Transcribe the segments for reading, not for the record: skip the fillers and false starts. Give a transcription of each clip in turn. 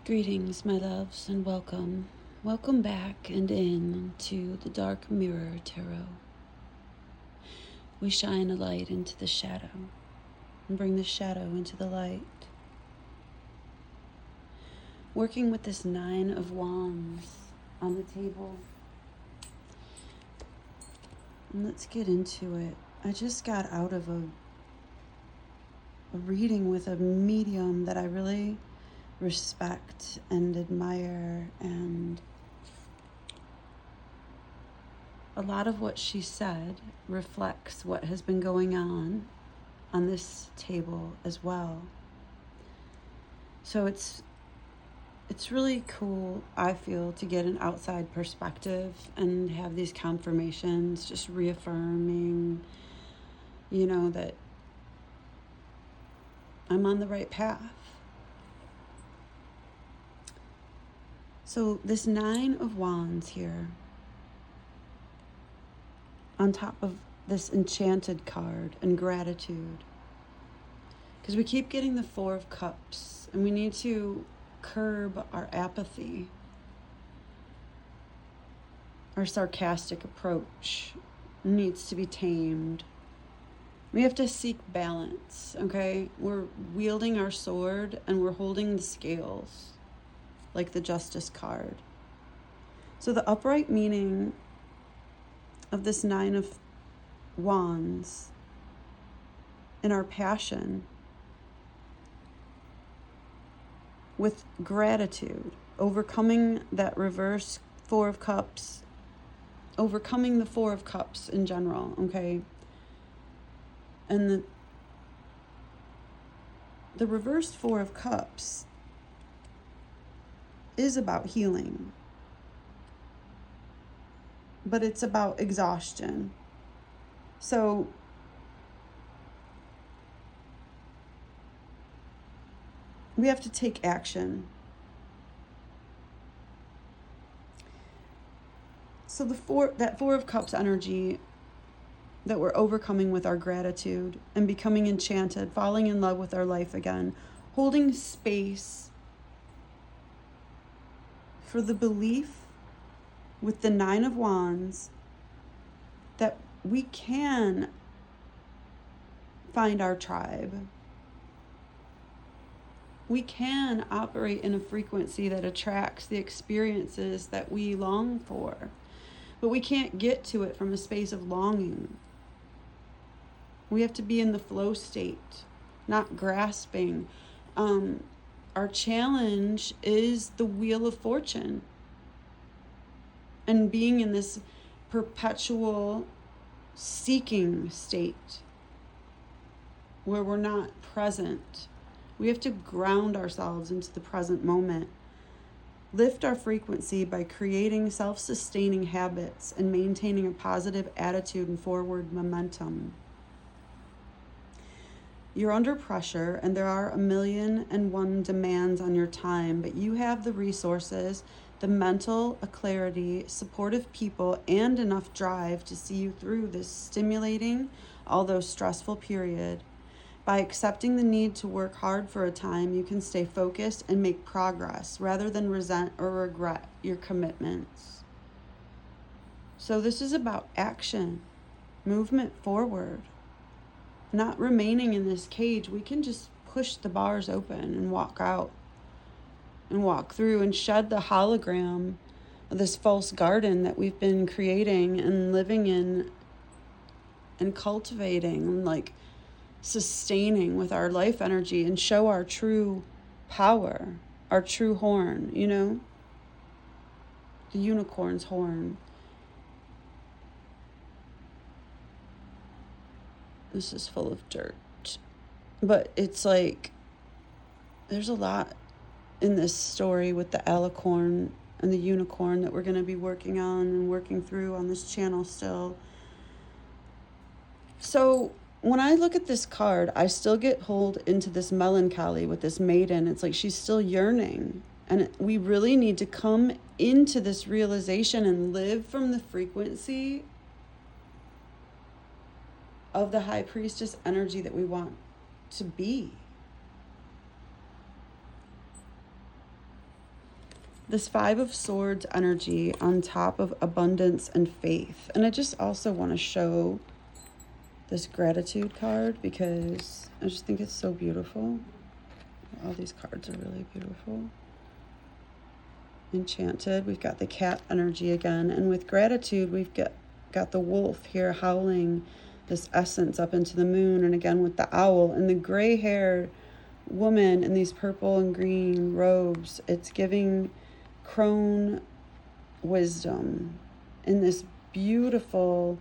Greetings, my loves, and welcome. Welcome back and in to the Dark Mirror Tarot. We shine a light into the shadow and bring the shadow into the light. Working with this 9 of Wands on the table. And let's get into it. I just got out of a reading with a medium that I really respect and admire, and a lot of what she said reflects what has been going on this table as well. So it's really cool, I feel, to get an outside perspective and have these confirmations just reaffirming, that I'm on the right path. So this 9 of Wands here, on top of this enchanted card and gratitude, because we keep getting the 4 of Cups, and we need to curb our apathy, our sarcastic approach needs to be tamed. We have to seek balance, okay? We're wielding our sword and we're holding the scales, like the Justice card. So the upright meaning of this 9 of Wands in our passion with gratitude, overcoming that reverse 4 of Cups, overcoming the 4 of Cups in general, okay? And the reversed 4 of Cups is about healing, but it's about exhaustion. So we have to take action. So that 4 of Cups energy that we're overcoming with our gratitude and becoming enchanted, falling in love with our life again, holding space for the belief with the 9 of Wands that we can find our tribe. We can operate in a frequency that attracts the experiences that we long for, but we can't get to it from a space of longing. We have to be in the flow state, not grasping. Our challenge is the Wheel of Fortune and being in this perpetual seeking state where we're not present. We have to ground ourselves into the present moment. Lift our frequency by creating self-sustaining habits and maintaining a positive attitude and forward momentum. You're under pressure and there are 1,000,001 demands on your time, but you have the resources, the mental clarity, supportive people, and enough drive to see you through this stimulating, although stressful period. By accepting the need to work hard for a time, you can stay focused and make progress rather than resent or regret your commitments. So this is about action, movement forward. Not remaining in this cage. We can just push the bars open and walk out and walk through and shed the hologram of this false garden that we've been creating and living in and cultivating and sustaining with our life energy, and show our true power, our true horn, the unicorn's horn. This is full of dirt, but it's there's a lot in this story with the alicorn and the unicorn that we're going to be working on and working through on this channel still. So when I look at this card, I still get pulled into this melancholy with this maiden. It's like she's still yearning, and we really need to come into this realization and live from the frequency of the high priestess energy that we want to be. this Five of Swords energy on top of abundance and faith. And I just also want to show this gratitude card because I just think it's so beautiful. All these cards are really beautiful. Enchanted, we've got the cat energy again. And with gratitude, we've got the wolf here howling this essence up into the moon. And again with the owl and the gray-haired woman in these purple and green robes. It's giving crone wisdom in this beautiful,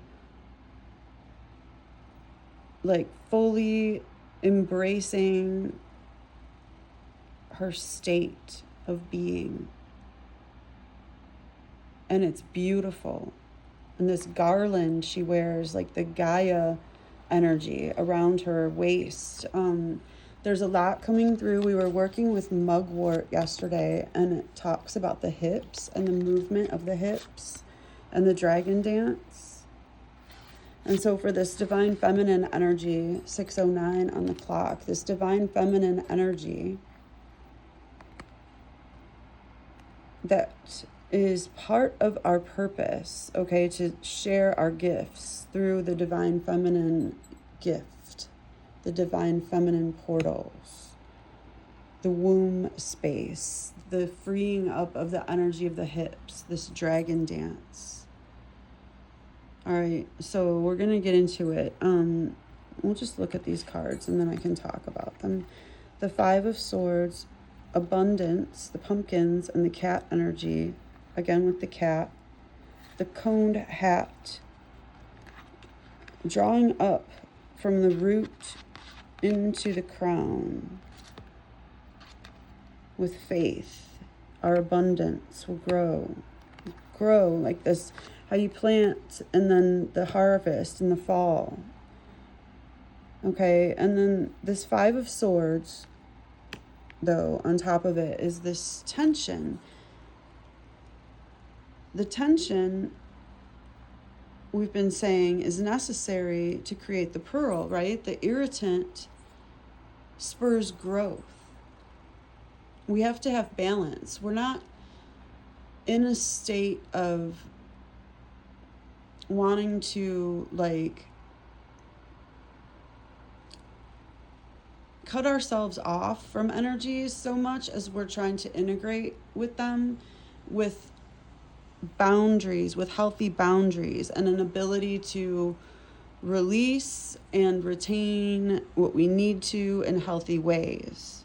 like fully embracing her state of being. And it's beautiful. And this garland she wears, like the Gaia energy around her waist. There's a lot coming through. We were working with mugwort yesterday, and it talks about the hips and the movement of the hips and the dragon dance. And so for this divine feminine energy, 6:09 on the clock, this divine feminine energy that is part of our purpose, okay, to share our gifts through the divine feminine gift, the divine feminine portals, the womb space, the freeing up of the energy of the hips, this dragon dance. All right, so we're going to get into it. We'll just look at these cards and then I can talk about them. The Five of Swords, abundance, the pumpkins, and the cat energy. Again with the cat, the coned hat, drawing up from the root into the crown. With faith, our abundance will grow like this, how you plant and then the harvest in the fall. Okay, and then this Five of Swords, though, on top of it is this tension. The tension, we've been saying, is necessary to create the pearl, right? The irritant spurs growth. We have to have balance. We're not in a state of wanting to, like, cut ourselves off from energies so much as we're trying to integrate with them with boundaries, with healthy boundaries, and an ability to release and retain what we need to in healthy ways.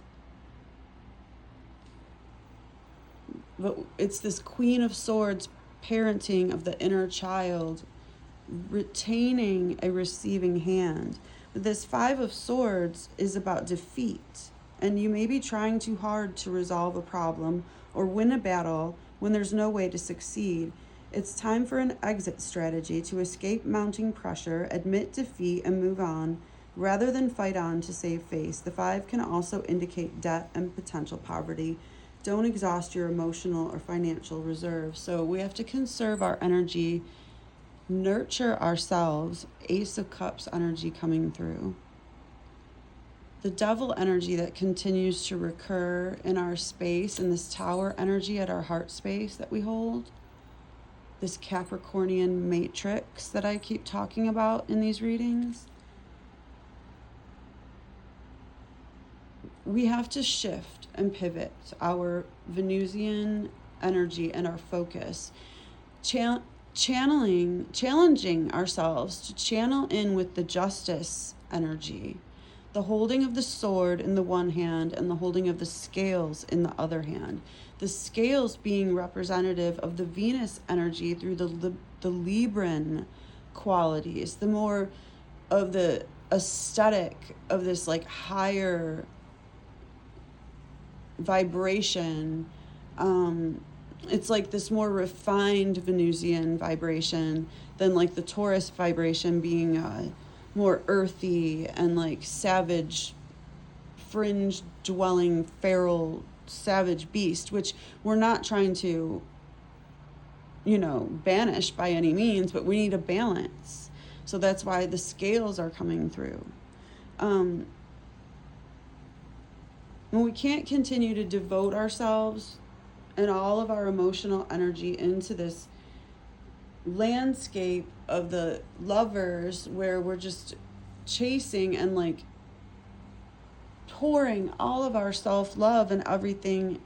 But it's this Queen of Swords parenting of the inner child, retaining a receiving hand. This Five of Swords is about defeat, and you may be trying too hard to resolve a problem or win a battle when there's no way to succeed. It's time for an exit strategy to escape mounting pressure, admit defeat, and move on, rather than fight on to save face. The Five can also indicate debt and potential poverty. Don't exhaust your emotional or financial reserves. So we have to conserve our energy, nurture ourselves. Ace of Cups energy coming through. The Devil energy that continues to recur in our space, and this Tower energy at our heart space that we hold. This Capricornian matrix that I keep talking about in these readings. We have to shift and pivot our Venusian energy and our focus. Challenging ourselves to channel in with the Justice energy. The holding of the sword in the one hand and the holding of the scales in the other hand. The scales being representative of the Venus energy through the Libran qualities, the more of the aesthetic of this like higher vibration. It's like this more refined Venusian vibration than like the Taurus vibration being more earthy and like savage, fringe dwelling, feral, savage beast, which we're not trying to, banish by any means, but we need a balance. So that's why the scales are coming through. And we can't continue to devote ourselves and all of our emotional energy into this landscape of the Lovers, where we're just chasing and like pouring all of our self-love and everything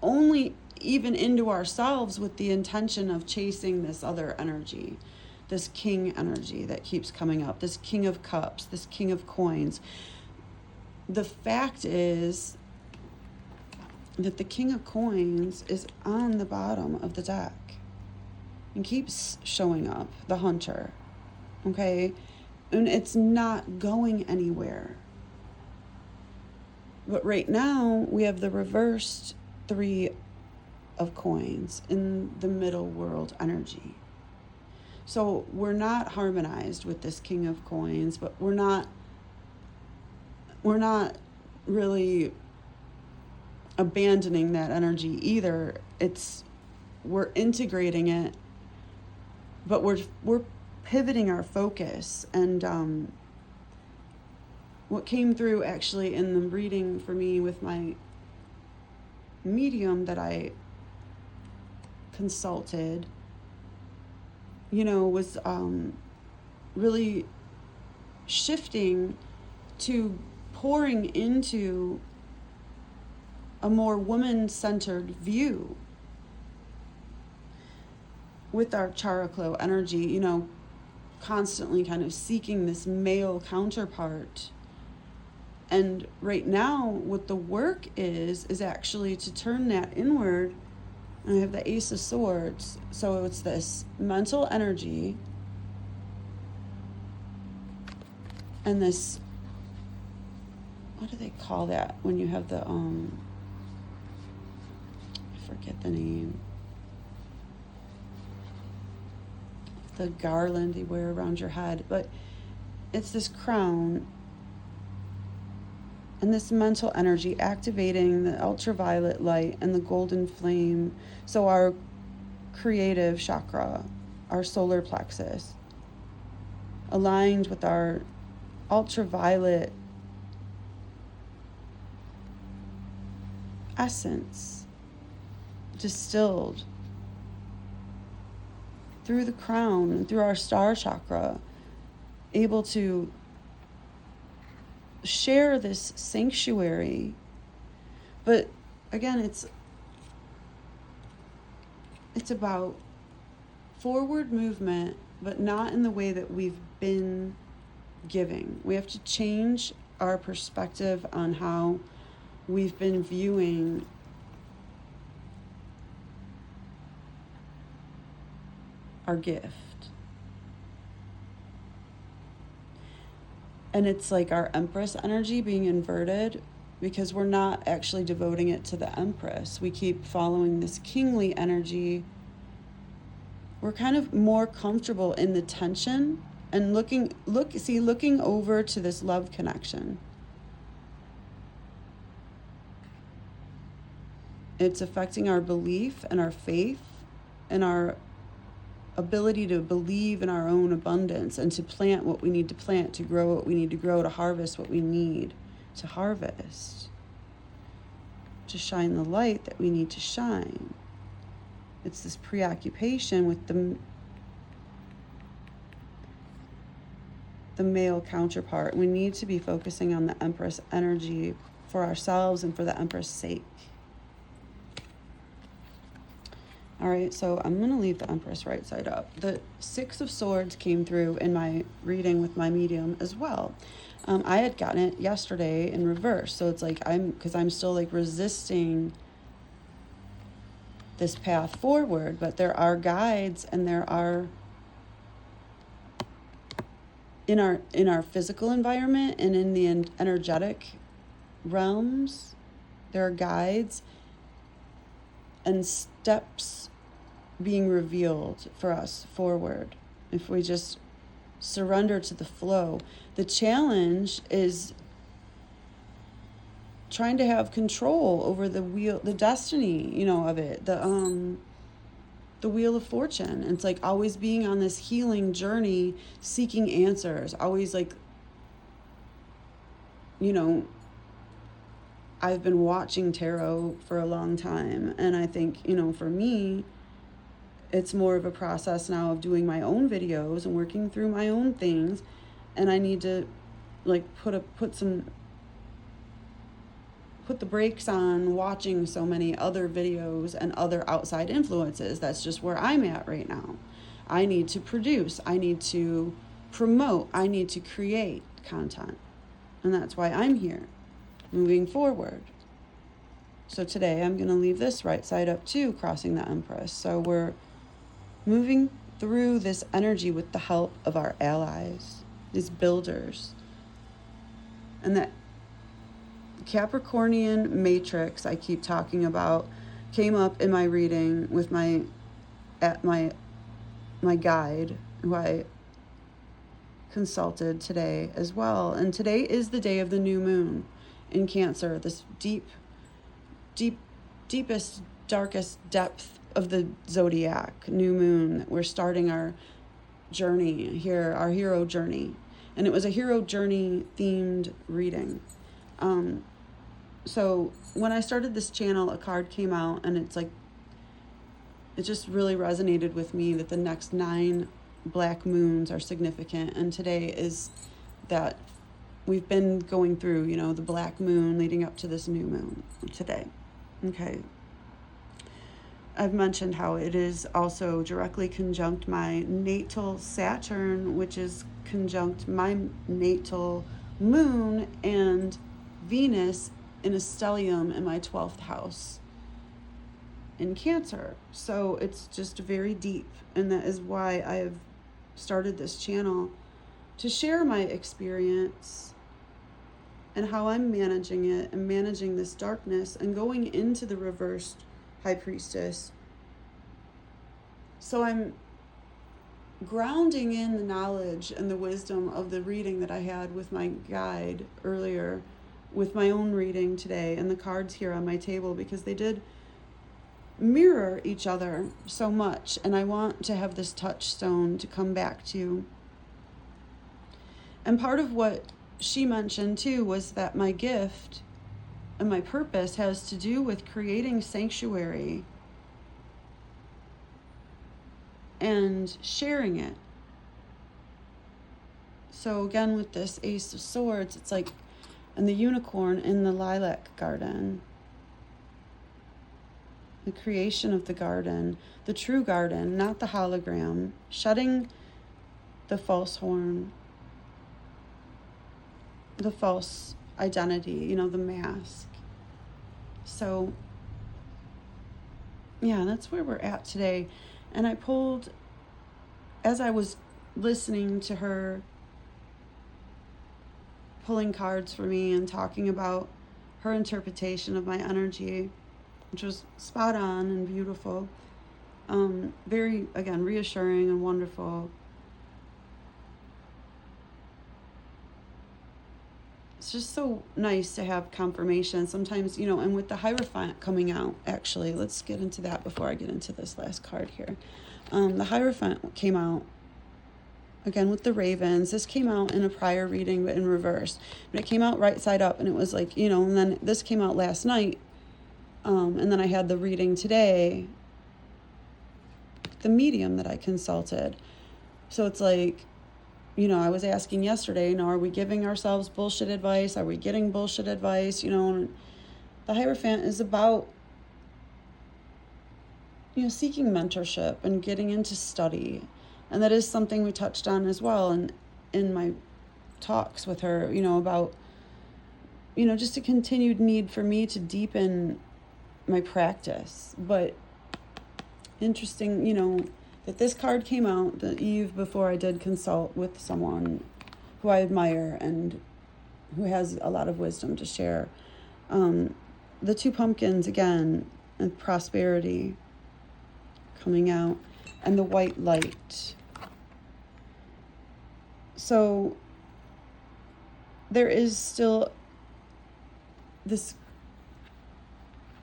only even into ourselves, with the intention of chasing this other energy, this king energy that keeps coming up, this king of cups, this king of coins. The fact is that the king of coins is on the bottom of the deck and keeps showing up, the hunter, okay? And it's not going anywhere. But right now, we have the reversed 3 of coins in the middle world energy. So we're not harmonized with this king of coins, but we're not really abandoning that energy either. We're integrating it, but we're pivoting our focus. And what came through actually in the reading for me with my medium that I consulted, was really shifting to pouring into a more woman-centered view with our characlo energy, constantly kind of seeking this male counterpart. And right now, what the work is actually to turn that inward. And I have the Ace of Swords. So it's this mental energy and this, what do they call that when you have the, I forget the name. The garland you wear around your head. But it's this crown and this mental energy activating the ultraviolet light and the golden flame. So our creative chakra, our solar plexus, aligned with our ultraviolet essence, distilled through the crown and through our star chakra, able to share this sanctuary. But again, it's about forward movement, but not in the way that we've been giving. We have to change our perspective on how we've been viewing our gift. And it's like our Empress energy being inverted, because we're not actually devoting it to the Empress. We keep following this kingly energy. We're kind of more comfortable in the tension and looking over to this love connection. It's affecting our belief and our faith and our ability to believe in our own abundance and to plant what we need to plant, to grow what we need to grow, to harvest what we need to harvest, to shine the light that we need to shine. It's this preoccupation with the male counterpart. We need to be focusing on the Empress energy for ourselves and for the Empress' sake. All right, so I'm going to leave the Empress right side up. The 6 of Swords came through in my reading with my medium as well. I had gotten it yesterday in reverse, so it's like I'm still like resisting this path forward, but there are guides, and there are in our physical environment and in the energetic realms, there are guides and steps being revealed for us forward if we just surrender to the flow. The challenge is trying to have control over the wheel, the destiny, of it, the wheel of fortune. And it's like always being on this healing journey, seeking answers, always like, I've been watching tarot for a long time. And I think, for me, it's more of a process now of doing my own videos and working through my own things. And I need to like put the brakes on watching so many other videos and other outside influences. That's just where I'm at right now. I need to produce, I need to promote, I need to create content. And that's why I'm here, moving forward. So today I'm going to leave this right side up too, crossing the Empress. So we're moving through this energy with the help of our allies, these builders. And that Capricornian matrix I keep talking about came up in my reading with my guide, who I consulted today as well. And today is the day of the new moon in Cancer, this deepest, darkest depth of the zodiac, new moon, that we're starting our journey here, our hero journey. And it was a hero journey themed reading. So when I started this channel, a card came out, and it's like, it just really resonated with me that the next 9 black moons are significant. And today is that we've been going through, the black moon leading up to this new moon today. Okay. I've mentioned how it is also directly conjunct my natal Saturn, which is conjunct my natal moon, and Venus in a stellium in my 12th house in Cancer. So it's just very deep, and that is why I have started this channel, to share my experience and how I'm managing it and managing this darkness and going into the reversed High Priestess. So I'm grounding in the knowledge and the wisdom of the reading that I had with my guide earlier, with my own reading today, and the cards here on my table, because they did mirror each other so much, and I want to have this touchstone to come back to. And part of what she mentioned too was that my gift and my purpose has to do with creating sanctuary and sharing it. So again, with this Ace of Swords, it's like, and the unicorn in the lilac garden, the creation of the garden, the true garden, not the hologram, shedding the false horn, the false identity, the mask. So yeah, that's where we're at today. And I pulled, as I was listening to her pulling cards for me and talking about her interpretation of my energy, which was spot on and beautiful, very, again, reassuring and wonderful. It's just so nice to have confirmation sometimes, and with the Hierophant coming out, actually, let's get into that before I get into this last card here. The Hierophant came out, again, with the ravens. This came out in a prior reading, but in reverse. But it came out right side up, and it was like, and then this came out last night, and then I had the reading today, the medium that I consulted. So it's like, I was asking yesterday, are we giving ourselves bullshit advice? Are we getting bullshit advice? The Hierophant is about, seeking mentorship and getting into study. And that is something we touched on as well in my talks with her, about, just a continued need for me to deepen my practice. But interesting, that this card came out the eve before I did consult with someone who I admire and who has a lot of wisdom to share. The 2 pumpkins, again, and prosperity coming out, and the white light. So there is still, this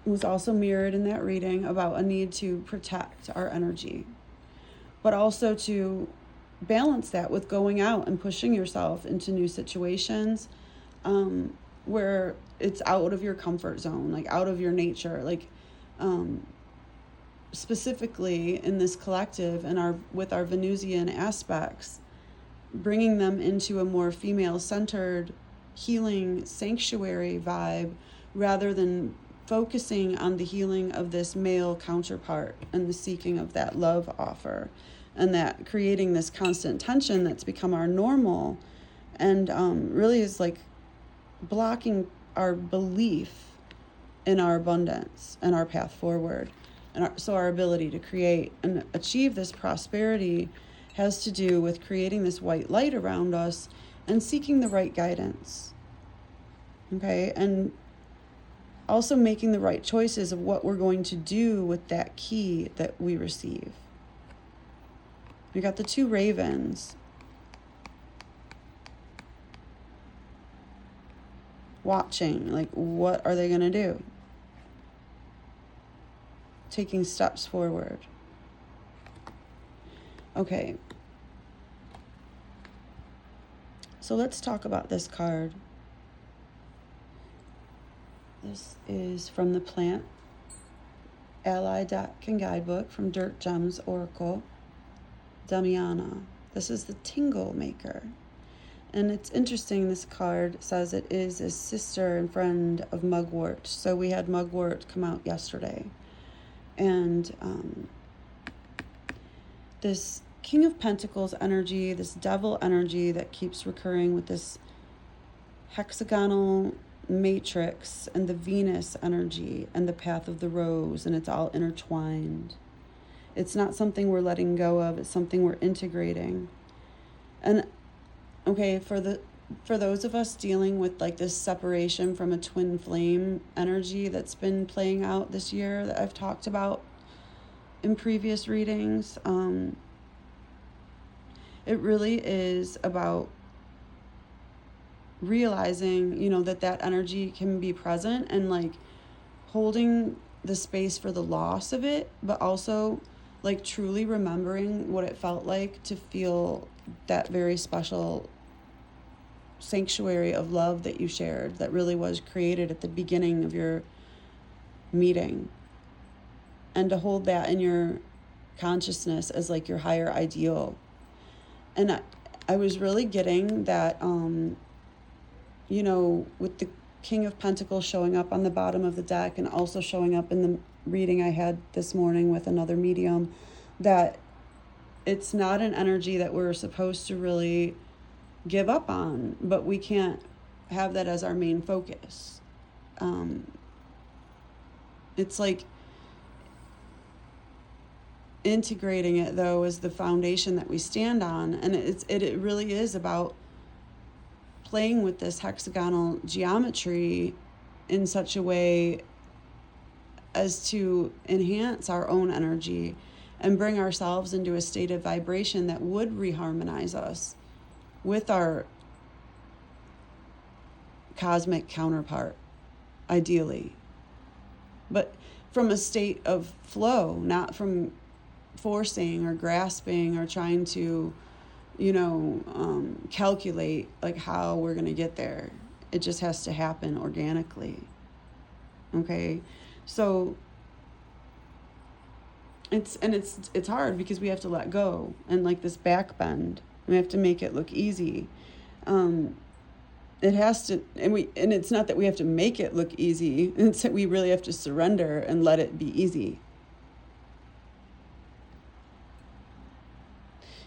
was also mirrored in that reading, about a need to protect our energy, but also to balance that with going out and pushing yourself into new situations, where it's out of your comfort zone, like out of your nature, like specifically in this collective and with our Venusian aspects, bringing them into a more female-centered healing sanctuary vibe rather than focusing on the healing of this male counterpart and the seeking of that love offer, and that creating this constant tension that's become our normal and really is like blocking our belief in our abundance and our path forward. And so our ability to create and achieve this prosperity has to do with creating this white light around us and seeking the right guidance. Okay, and also making the right choices of what we're going to do with that key that we receive. We got the 2 ravens watching, like, what are they going to do? Taking steps forward. Okay. So let's talk about this card. This is from the Plant Ally deck and guidebook from Dirt Gems Oracle. Damiana. This is the Tingle Maker. And it's interesting, this card says it is a sister and friend of Mugwort. So we had Mugwort come out yesterday. And this King of Pentacles energy, this devil energy that keeps recurring with this hexagonal matrix and the Venus energy and the path of the rose, and it's all intertwined. It's not something we're letting go of, it's something we're integrating. And okay, for those of us dealing with like this separation from a twin flame energy that's been playing out this year that I've talked about in previous readings, it really is about realizing, that energy can be present and like holding the space for the loss of it, but also like truly remembering what it felt like to feel that very special sanctuary of love that you shared that really was created at the beginning of your meeting, and to hold that in your consciousness as like your higher ideal. And I was really getting that with the King of Pentacles showing up on the bottom of the deck and also showing up in the reading I had this morning with another medium, that it's not an energy that we're supposed to really give up on, but we can't have that as our main focus. It's like integrating it, though, is the foundation that we stand on, and it really is about playing with this hexagonal geometry in such a way as to enhance our own energy and bring ourselves into a state of vibration that would reharmonize us with our cosmic counterpart, ideally. But from a state of flow, not from forcing or grasping or trying to, calculate like how we're going to get there. It just has to happen organically. Okay? So it's hard because we have to let go, and like this back bend, we have to make it look easy. It has to, and it's not that we have to make it look easy, it's that we really have to surrender and let it be easy.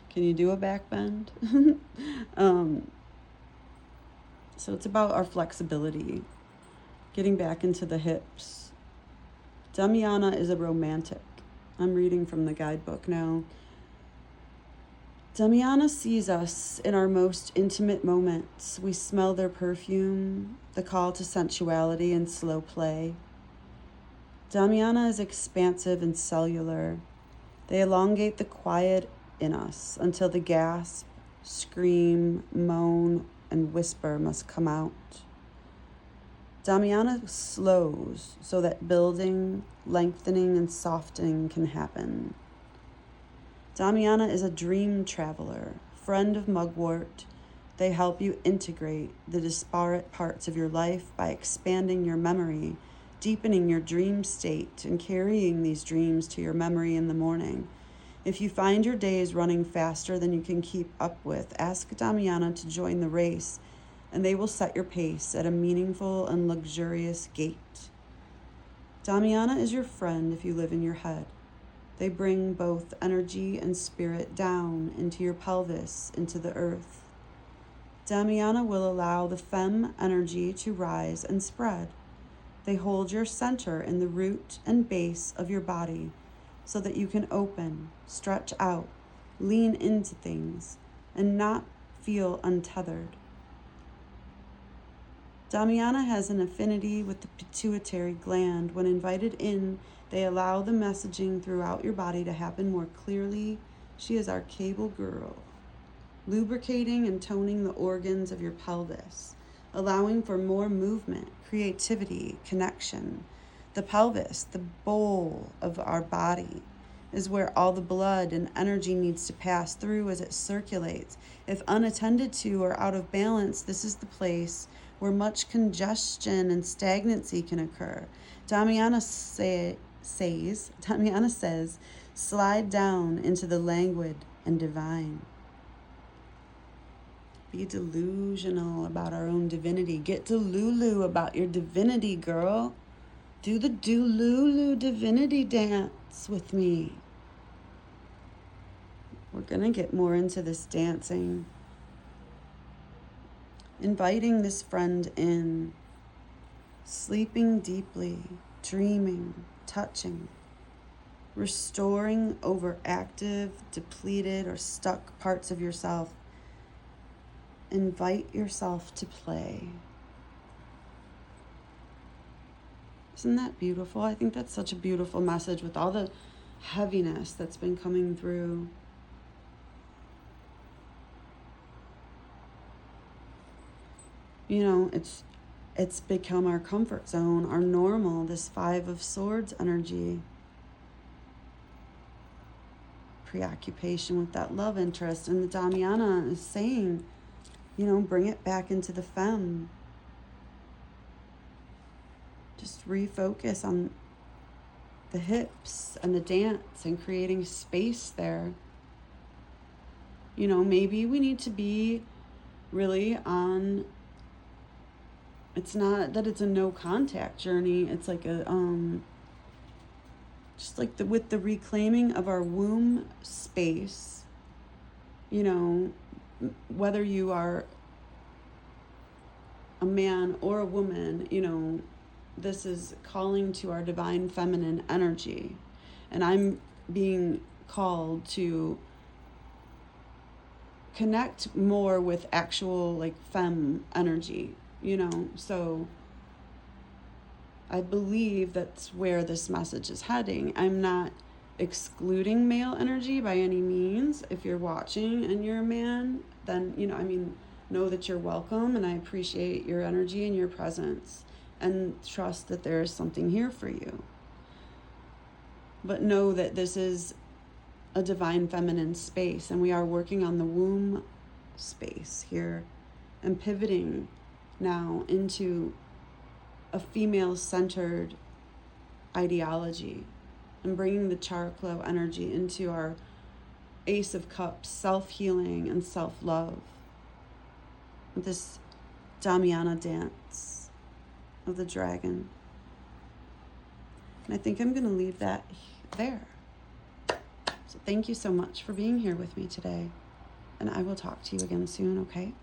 Can you do a back bend? So it's about our flexibility, getting back into the hips. Damiana is a romantic. I'm reading from the guidebook now. Damiana sees us in our most intimate moments. We smell their perfume, the call to sensuality and slow play. Damiana is expansive and cellular. They elongate the quiet in us until the gasp, scream, moan, and whisper must come out. Damiana slows so that building, lengthening, and softening can happen. Damiana is a dream traveler, friend of Mugwort, They help you integrate the disparate parts of your life by expanding your memory, deepening your dream state, and carrying these dreams to your memory in the morning. If you find your days running faster than you can keep up with, ask Damiana to join the race, and they will set your pace at a meaningful and luxurious gait. Damiana is your friend if you live in your head. They bring both energy and spirit down into your pelvis, into the earth. Damiana will allow the femme energy to rise and spread. They hold your center in the root and base of your body so that you can open, stretch out, lean into things, and not feel untethered. Damiana has an affinity with the pituitary gland. When invited in, they allow the messaging throughout your body to happen more clearly. She is our cable girl, lubricating and toning the organs of your pelvis, allowing for more movement, creativity, connection. The pelvis, the bowl of our body, is where all the blood and energy needs to pass through as it circulates. If unattended to or out of balance, this is the place where much congestion and stagnancy can occur. Damiana says, slide down into the languid and divine. Be delusional about our own divinity. Get delulu about your divinity, girl. Do the delulu divinity dance with me. We're going to get more into this dancing. Inviting this friend in. Sleeping deeply, dreaming, touching. Restoring overactive, depleted, or stuck parts of yourself. Invite yourself to play. Isn't that beautiful? I think that's such a beautiful message with all the heaviness that's been coming through. You know, it's become our comfort zone, our normal, this 5 of Swords energy. Preoccupation with that love interest. And the Damiana is saying, you know, bring it back into the femme. Just refocus on the hips and the dance and creating space there. You know, maybe we need to be really on, it's not that it's a no contact journey. It's like a, just like with the reclaiming of our womb space, you know, whether you are a man or a woman, you know, this is calling to our divine feminine energy. And I'm being called to connect more with actual like femme energy, you know. So I believe that's where this message is heading. I'm not excluding male energy by any means. If you're watching and you're a man, then, you know, I mean, know that you're welcome, and I appreciate your energy and your presence, and trust that there is something here for you. But know that this is a divine feminine space, and we are working on the womb space here and pivoting now into a female-centered ideology and bringing the charclo energy into our Ace of Cups, self-healing and self-love. This Damiana dance of the dragon. And I think I'm going to leave that there. So thank you so much for being here with me today. And I will talk to you again soon, okay?